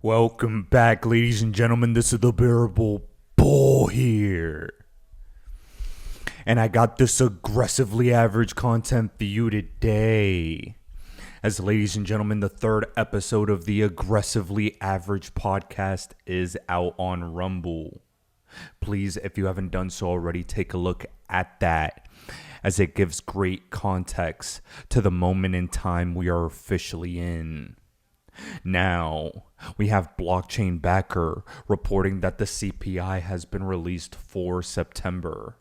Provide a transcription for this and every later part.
Welcome back, ladies and gentlemen. This is the Bearable Bull here. And I got this aggressively average content for you today. As ladies and gentlemen, the third episode of the Aggressively Average podcast is out on Rumble. Please, if you haven't done so already, take a look at that, as it gives great context to the moment in time we are officially in. Now, we have blockchain backer reporting that the CPI has been released for September.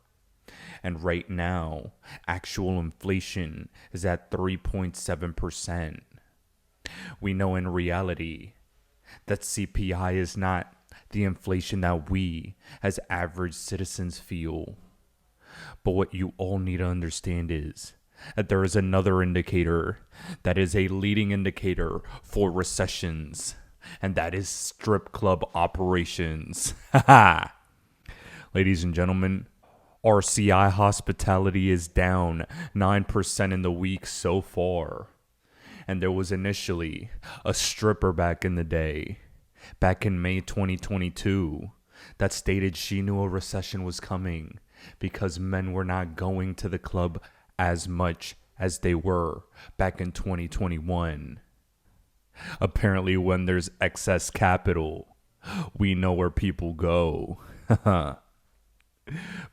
And right now, actual inflation is at 3.7%. We know in reality that CPI is not the inflation that we as average citizens feel. But what you all need to understand is that there is another indicator that is a leading indicator for recessions, and that is strip club operations. Ladies and gentlemen, RCI hospitality is down 9% in the week so far. And there was initially a stripper back in the day, back in May 2022, that stated she knew a recession was coming because men were not going to the club as much as they were back in 2021. Apparently, when there's excess capital, we know where people go. But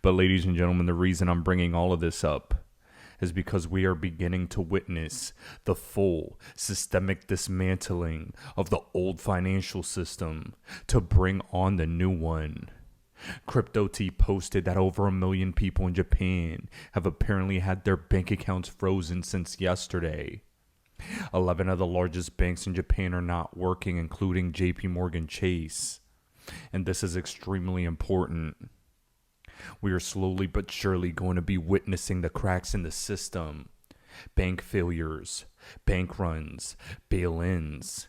ladies and gentlemen, the reason I'm bringing all of this up is because we are beginning to witness the full systemic dismantling of the old financial system to bring on the new one. Crypto T posted that over 1 million people in Japan have apparently had their bank accounts frozen since yesterday. 11 of the largest banks in Japan are not working, including JP Morgan Chase. And this is extremely important. We are slowly but surely going to be witnessing the cracks in the system. Bank failures, bank runs, bail-ins,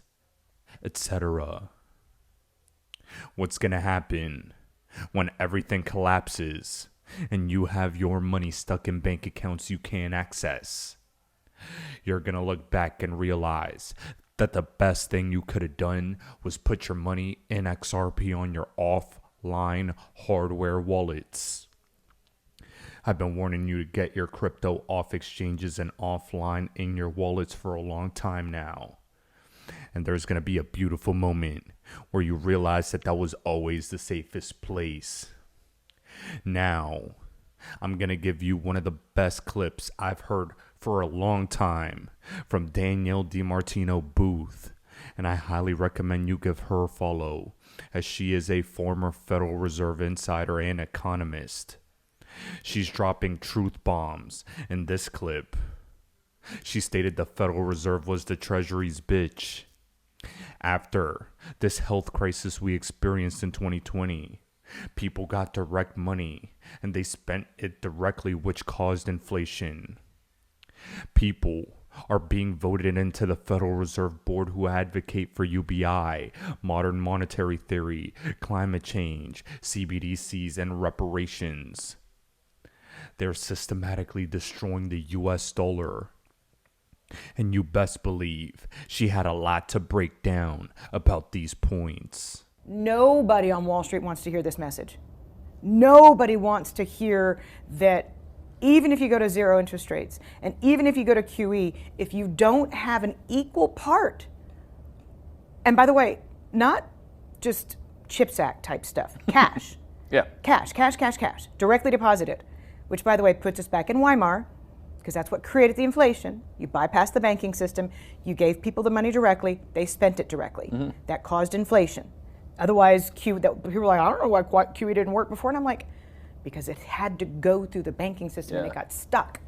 etc. What's going to happen when everything collapses and you have your money stuck in bank accounts you can't access? You're going to look back and realize that the best thing you could have done was put your money in XRP on your offline hardware wallets. I've been warning you to get your crypto off exchanges and offline in your wallets for a long time now. And there's going to be a beautiful moment where you realize that was always the safest place. Now, I'm going to give you one of the best clips I've heard for a long time from Danielle DiMartino Booth. And I highly recommend you give her a follow, as she is a former Federal Reserve insider and economist. She's dropping truth bombs in this clip. She stated the Federal Reserve was the Treasury's bitch. After this health crisis we experienced in 2020, people got direct money and they spent it directly, which caused inflation. People are being voted into the Federal Reserve Board who advocate for UBI, modern monetary theory, climate change, CBDCs, and reparations. They're systematically destroying the US dollar. And you best believe she had a lot to break down about these points. Nobody on Wall Street wants to hear this message. Nobody wants to hear that even if you go to zero interest rates and even if you go to QE, if you don't have an equal part, and by the way, not just CHIPS Act type stuff, cash. Yeah. Cash, directly deposited, which by the way puts us back in Weimar, because that's what created the inflation. You bypassed the banking system, you gave people the money directly, they spent it directly. Mm-hmm. That caused inflation. Otherwise, people were like, I don't know why QE didn't work before, and I'm like, because it had to go through the banking system and it got stuck.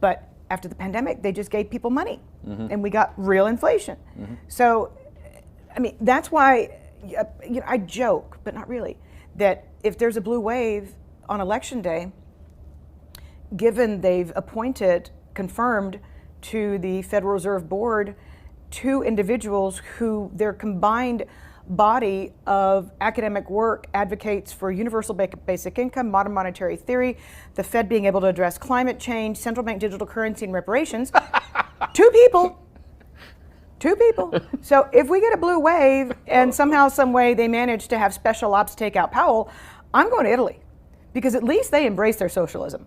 But after the pandemic, they just gave people money, and we got real inflation. Mm-hmm. So, I mean, that's why I joke, but not really, that if there's a blue wave on election day, given they've confirmed to the Federal Reserve Board 2 individuals who their combined body of academic work advocates for universal basic income, modern monetary theory, the Fed being able to address climate change, central bank digital currency, and reparations. 2 people 2 people. So if we get a blue wave and somehow, some way they manage to have special ops take out Powell, I'm going to Italy, because at least they embrace their socialism.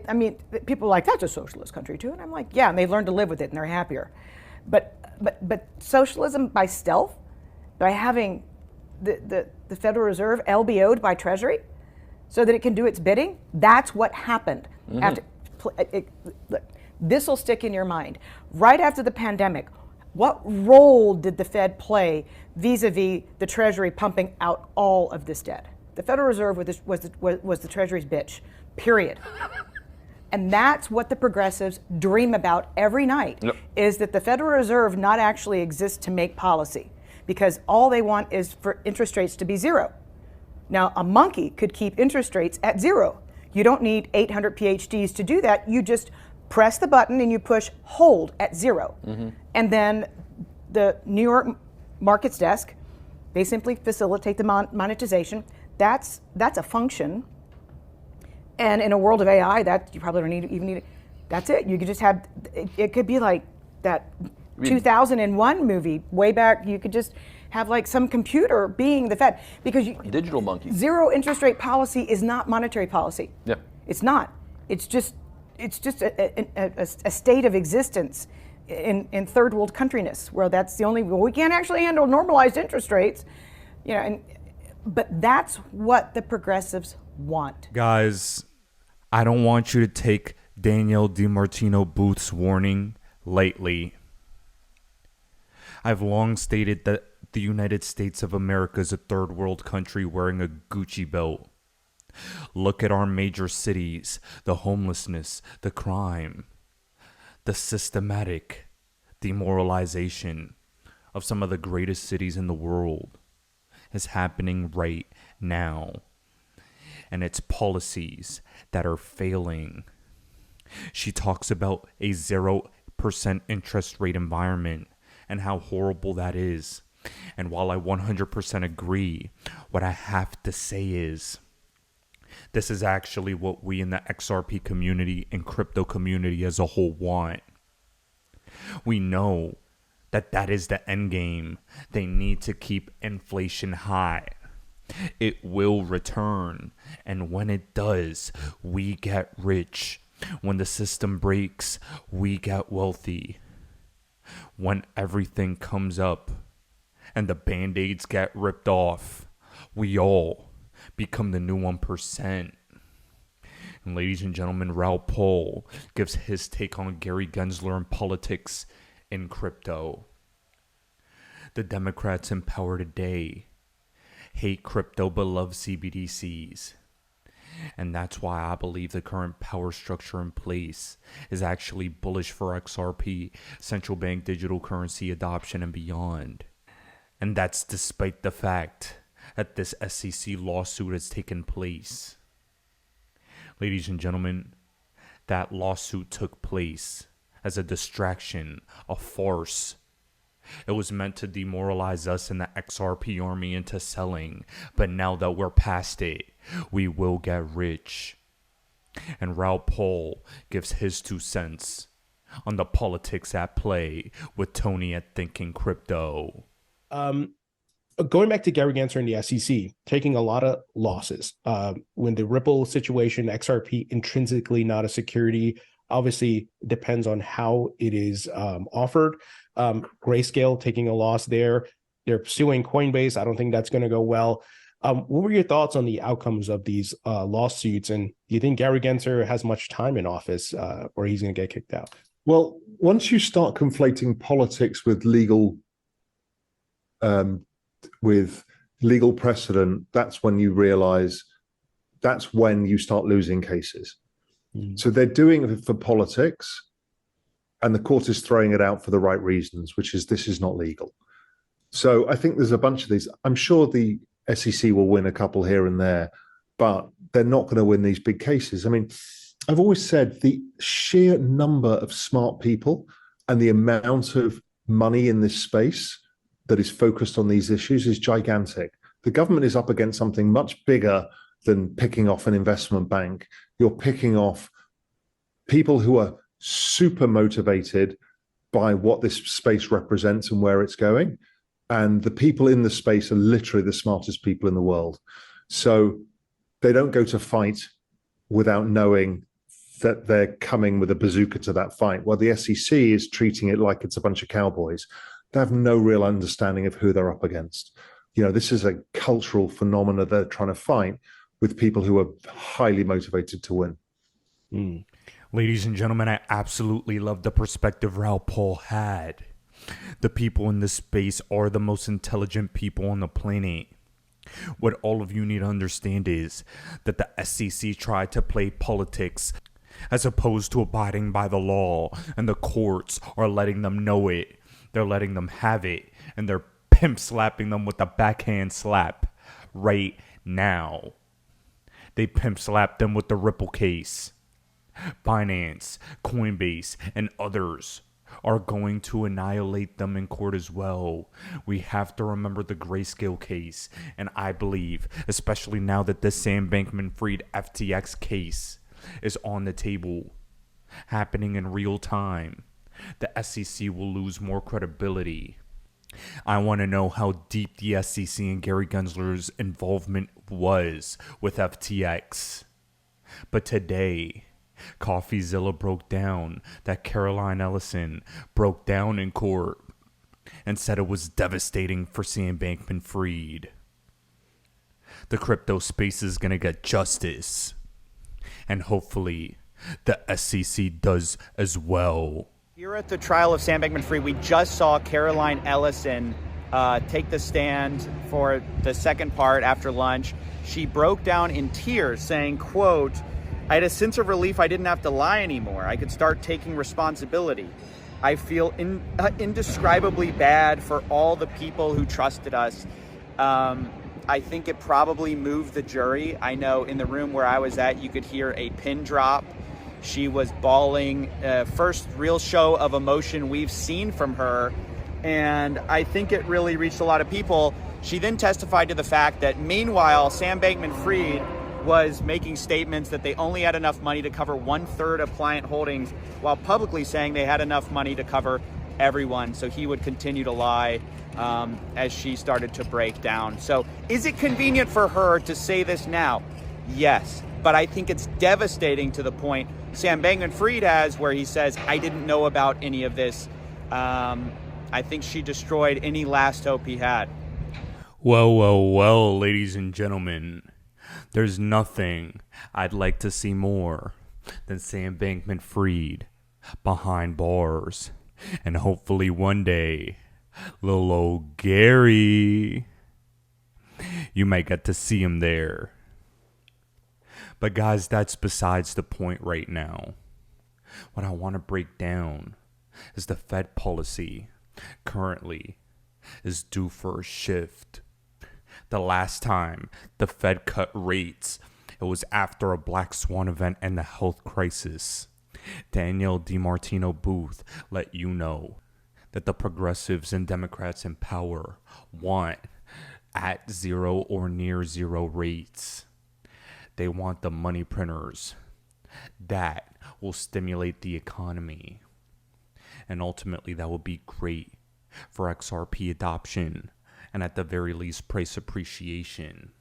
I mean, people are like, that's a socialist country too, and I'm like, yeah, and they've learned to live with it and they're happier. But socialism by stealth, by having the Federal Reserve LBO'd by Treasury, so that it can do its bidding, that's what happened. This will stick in your mind. Right after the pandemic, what role did the Fed play vis-a-vis the Treasury pumping out all of this debt? The Federal Reserve was the Treasury's bitch, period. And that's what the progressives dream about every night, is that the Federal Reserve not actually exist to make policy, because all they want is for interest rates to be zero. Now, a monkey could keep interest rates at zero. You don't need 800 PhDs to do that. You just press the button and you push hold at zero. And then the New York markets desk, they simply facilitate the monetization. That's a function. And in a world of AI, that you probably don't even need it. That's it. You could just have, it could be like that 2001 movie way back. You could just have like some computer being the Fed, because digital monkey. Zero interest rate policy is not monetary policy. Yeah. It's not. It's just a state of existence in third world countryness, where that's the only, well, we can't actually handle normalized interest rates, you know. But that's what the progressives want. Guys, I don't want you to take Danielle DiMartino Booth's warning lightly. I've long stated that the United States of America is a third world country wearing a Gucci belt. Look at our major cities, the homelessness, the crime, the systematic demoralization of some of the greatest cities in the world is happening right now. And it's policies that are failing. She talks about a 0% interest rate environment and how horrible that is. And while I 100% agree, what I have to say is, this is actually what we in the XRP community and crypto community as a whole want. We know that that is the end game. They need to keep inflation high. It will return. And when it does, we get rich. When the system breaks, we get wealthy. When everything comes up and the band-aids get ripped off, we all become the new 1%. And ladies and gentlemen, Raoul Pol gives his take on Gary Gensler and politics in crypto. The Democrats in power today hate crypto but love CBDCs. And that's why I believe the current power structure in place is actually bullish for XRP, central bank digital currency adoption, and beyond. And that's despite the fact that this SEC lawsuit has taken place. Ladies and gentlemen, that lawsuit took place as a distraction, a farce. It was meant to demoralize us in the XRP army into selling, but now that we're past it, we will get rich. And Raoul Pol gives his 2 cents on the politics at play with Tony at Thinking Crypto. Going back to Gary Gensler and the SEC, taking a lot of losses. When the Ripple situation, XRP intrinsically not a security, obviously depends on how it is offered. Grayscale taking a loss there. They're suing Coinbase. I don't think that's going to go well. What were your thoughts on the outcomes of these lawsuits? And do you think Gary Gensler has much time in office or he's going to get kicked out? Well, once you start conflating politics with legal precedent, that's when you realize that's when you start losing cases. So they're doing it for politics, and the court is throwing it out for the right reasons, which is this is not legal. So I think there's a bunch of these. I'm sure the SEC will win a couple here and there, but they're not going to win these big cases. I mean, I've always said the sheer number of smart people and the amount of money in this space that is focused on these issues is gigantic. The government is up against something much bigger than picking off an investment bank. You're picking off people who are super motivated by what this space represents and where it's going. And the people in the space are literally the smartest people in the world. So they don't go to fight without knowing that they're coming with a bazooka to that fight. While the SEC is treating it like it's a bunch of cowboys. They have no real understanding of who they're up against. This is a cultural phenomena they're trying to fight with people who are highly motivated to win. Mm. Ladies and gentlemen, I absolutely love the perspective Raoul Paul had. The people in this space are the most intelligent people on the planet. What all of you need to understand is that the SEC tried to play politics as opposed to abiding by the law, and the courts are letting them know it. They're letting them have it, and they're pimp slapping them with a backhand slap right now. They pimp slapped them with the Ripple case. Binance, Coinbase, and others are going to annihilate them in court as well. We have to remember the Grayscale case, and I believe, especially now that the Sam Bankman-Fried FTX case is on the table, happening in real time, the SEC will lose more credibility. I want to know how deep the SEC and Gary Gensler's involvement was with FTX. But today, CoffeeZilla broke down that Caroline Ellison broke down in court and said it was devastating for Sam Bankman-Fried. The crypto space is going to get justice. And hopefully, the SEC does as well. Here at the trial of Sam Bankman-Fried, we just saw Caroline Ellison take the stand for the second part after lunch. She broke down in tears saying, quote, "I had a sense of relief I didn't have to lie anymore. I could start taking responsibility. I feel indescribably bad for all the people who trusted us." I think it probably moved the jury. I know in the room where I was at, you could hear a pin drop. She was bawling, first real show of emotion we've seen from her. And I think it really reached a lot of people. She then testified to the fact that meanwhile, Sam Bankman-Fried was making statements that they only had enough money to cover 1/3 of client holdings, while publicly saying they had enough money to cover everyone. So he would continue to lie as she started to break down. So is it convenient for her to say this now? Yes. But I think it's devastating to the point Sam Bankman-Fried has, where he says, I didn't know about any of this. I think she destroyed any last hope he had. Well, ladies and gentlemen, there's nothing I'd like to see more than Sam Bankman-Fried behind bars. And hopefully one day, little old Gary, you might get to see him there. But guys, that's besides the point right now. What I want to break down is the Fed policy currently is due for a shift. The last time the Fed cut rates, it was after a black swan event and the health crisis. Danielle DiMartino Booth let you know that the progressives and Democrats in power want at zero or near zero rates. They want the money printers that will stimulate the economy. And ultimately, that will be great for XRP adoption and at the very least price appreciation.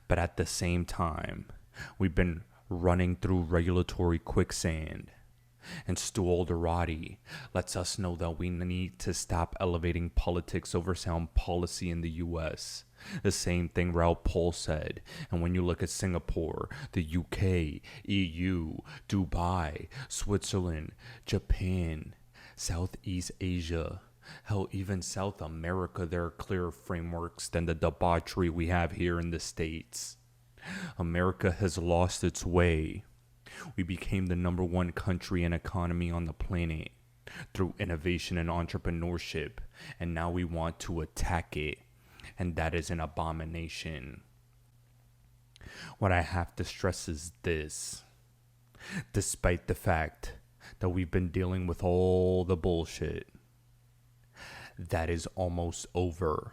But at the same time, we've been running through regulatory quicksand. And Stu Alderati lets us know that we need to stop elevating politics over sound policy in the U.S. The same thing Raoul Paul said. And when you look at Singapore, the UK, EU, Dubai, Switzerland, Japan, Southeast Asia, hell, even South America, there are clearer frameworks than the debauchery we have here in the States. America has lost its way. We became the number one country and economy on the planet through innovation and entrepreneurship, and now we want to attack it, and that is an abomination. What I have to stress is this. Despite the fact that we've been dealing with all the bullshit, that is almost over.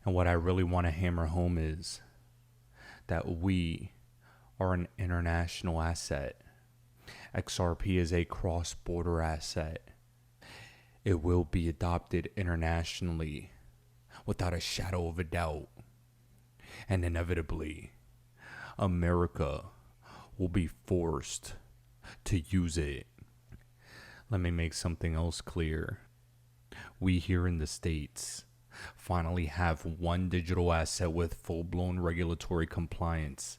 And what I really want to hammer home is that we are an international asset. XRP is a cross-border asset. It will be adopted internationally without a shadow of a doubt. And inevitably, America will be forced to use it. Let me make something else clear. We here in the States finally have one digital asset with full-blown regulatory compliance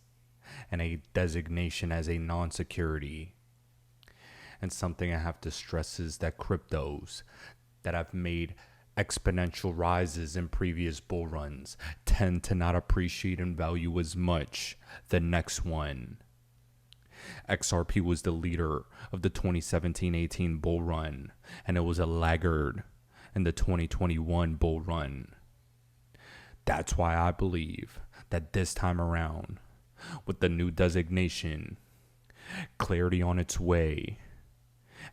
and a designation as a non-security. And something I have to stress is that cryptos that have made exponential rises in previous bull runs tend to not appreciate in value as much the next one. XRP was the leader of the 2017-18 bull run, and it was a laggard in the 2021 bull run. That's why I believe that this time around, with the new designation, clarity on its way,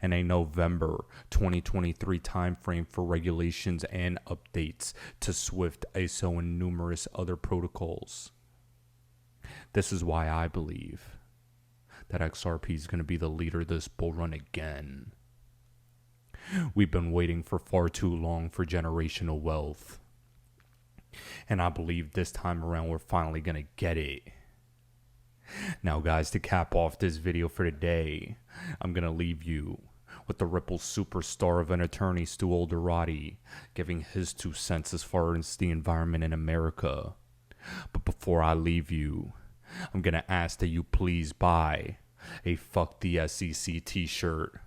and a November 2023 timeframe for regulations and updates to Swift, ISO, and numerous other protocols. This is why I believe that XRP is going to be the leader of this bull run again. We've been waiting for far too long for generational wealth. And I believe this time around we're finally going to get it. Now guys, to cap off this video for today, I'm going to leave you with the Ripple superstar of an attorney, Stu Alderati, giving his 2 cents as far as the environment in America. But before I leave you, I'm going to ask that you please buy a Fuck the SEC t-shirt,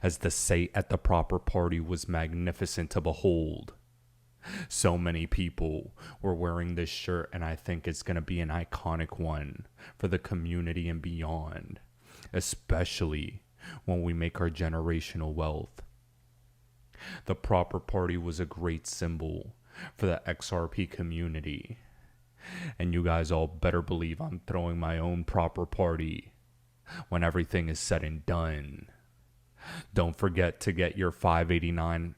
as the say at the proper party was magnificent to behold. So many people were wearing this shirt, and I think it's going to be an iconic one for the community and beyond, especially when we make our generational wealth. The proper party was a great symbol for the XRP community. And you guys all better believe I'm throwing my own proper party when everything is said and done. Don't forget to get your $5.89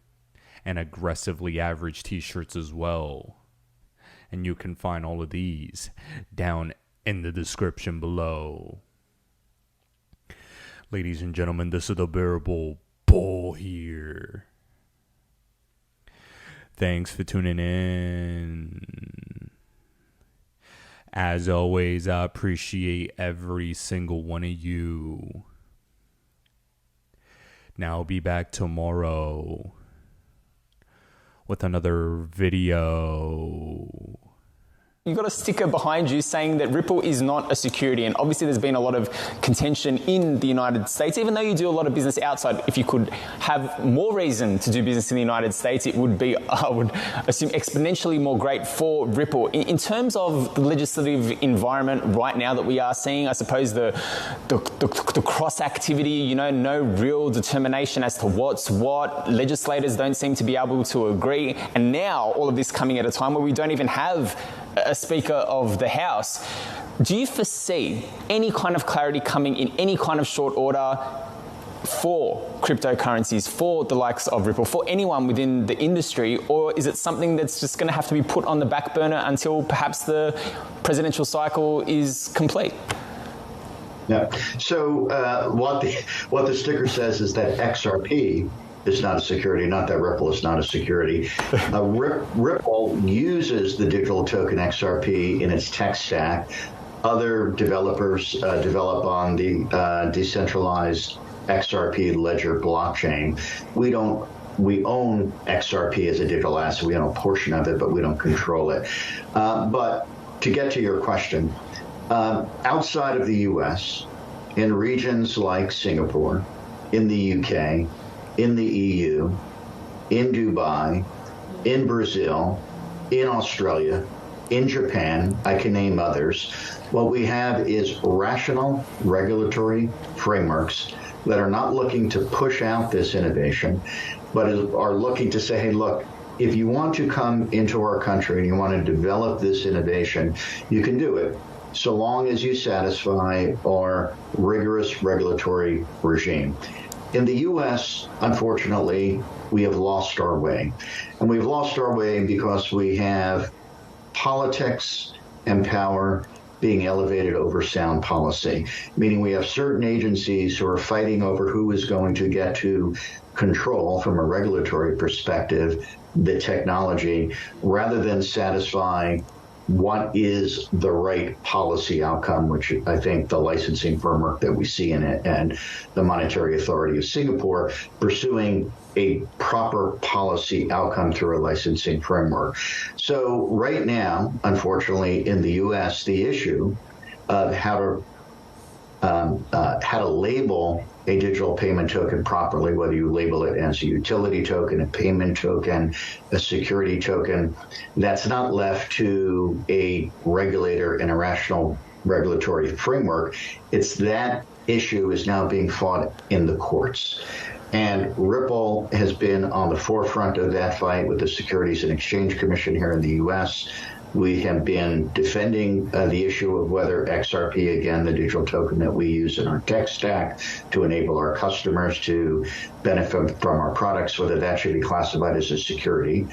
and aggressively average t-shirts as well. And you can find all of these down in the description below. Ladies and gentlemen, this is the Bearable Bull here. Thanks for tuning in. As always, I appreciate every single one of you. Now I'll be back tomorrow with another video. You've got a sticker behind you saying that Ripple is not a security, and obviously there's been a lot of contention in the United States. Even though you do a lot of business outside, if you could have more reason to do business in the United States, it would be, I would assume, exponentially more great for Ripple. In terms of the legislative environment right now that we are seeing, I suppose the cross activity, you know, no real determination as to what's what. Legislators don't seem to be able to agree, and now all of this coming at a time where we don't even have a Speaker of the House. Do you foresee any kind of clarity coming in any kind of short order for cryptocurrencies, for the likes of Ripple, for anyone within the industry, or is it something that's just going to have to be put on the back burner until perhaps the presidential cycle is complete? Yeah. So what the sticker says is that XRP is not a security, not that Ripple is not a security. Ripple uses the digital token XRP in its tech stack. Other developers develop on the decentralized XRP ledger blockchain. We own XRP as a digital asset. We own a portion of it, but we don't control it. But to get to your question, outside of the US, in regions like Singapore, in the UK, in the EU, in Dubai, in Brazil, in Australia, in Japan, I can name others, what we have is rational regulatory frameworks that are not looking to push out this innovation, but are looking to say, hey, look, if you want to come into our country and you want to develop this innovation, you can do it, so long as you satisfy our rigorous regulatory regime. In the U.S., unfortunately, we have lost our way. And we've lost our way because we have politics and power being elevated over sound policy, meaning we have certain agencies who are fighting over who is going to get to control from a regulatory perspective the technology rather than satisfy what is the right policy outcome, which I think the licensing framework that we see in it and the Monetary Authority of Singapore pursuing a proper policy outcome through a licensing framework. So right now, unfortunately, in the U.S., the issue of how to label a digital payment token properly, whether you label it as a utility token, a payment token, a security token, that's not left to a regulator in a rational regulatory framework. It's that issue is now being fought in the courts. And Ripple has been on the forefront of that fight with the Securities and Exchange Commission here in the U.S. We have been defending the issue of whether XRP, again, the digital token that we use in our tech stack to enable our customers to benefit from our products, whether that should be classified as a security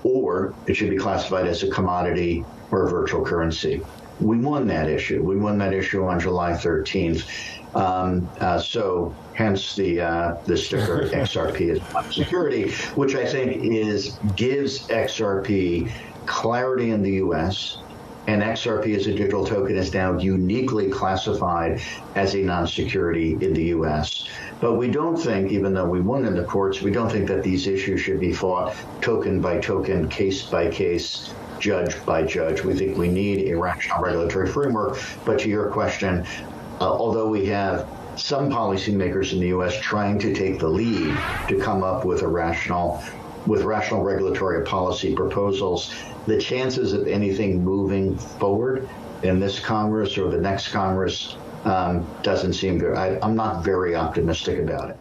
or it should be classified as a commodity or a virtual currency. We won that issue. We won that issue on July 13th. So hence the sticker XRP is security, which I think gives XRP clarity in the U.S., and XRP as a digital token is now uniquely classified as a non-security in the U.S. But we don't think, even though we won in the courts, we don't think that these issues should be fought token by token, case by case, judge by judge. We think we need a rational regulatory framework. But to your question, although we have some policymakers in the U.S. trying to take the lead to come up with rational regulatory policy proposals, the chances of anything moving forward in this Congress or the next Congress doesn't seem very, I'm not very optimistic about it.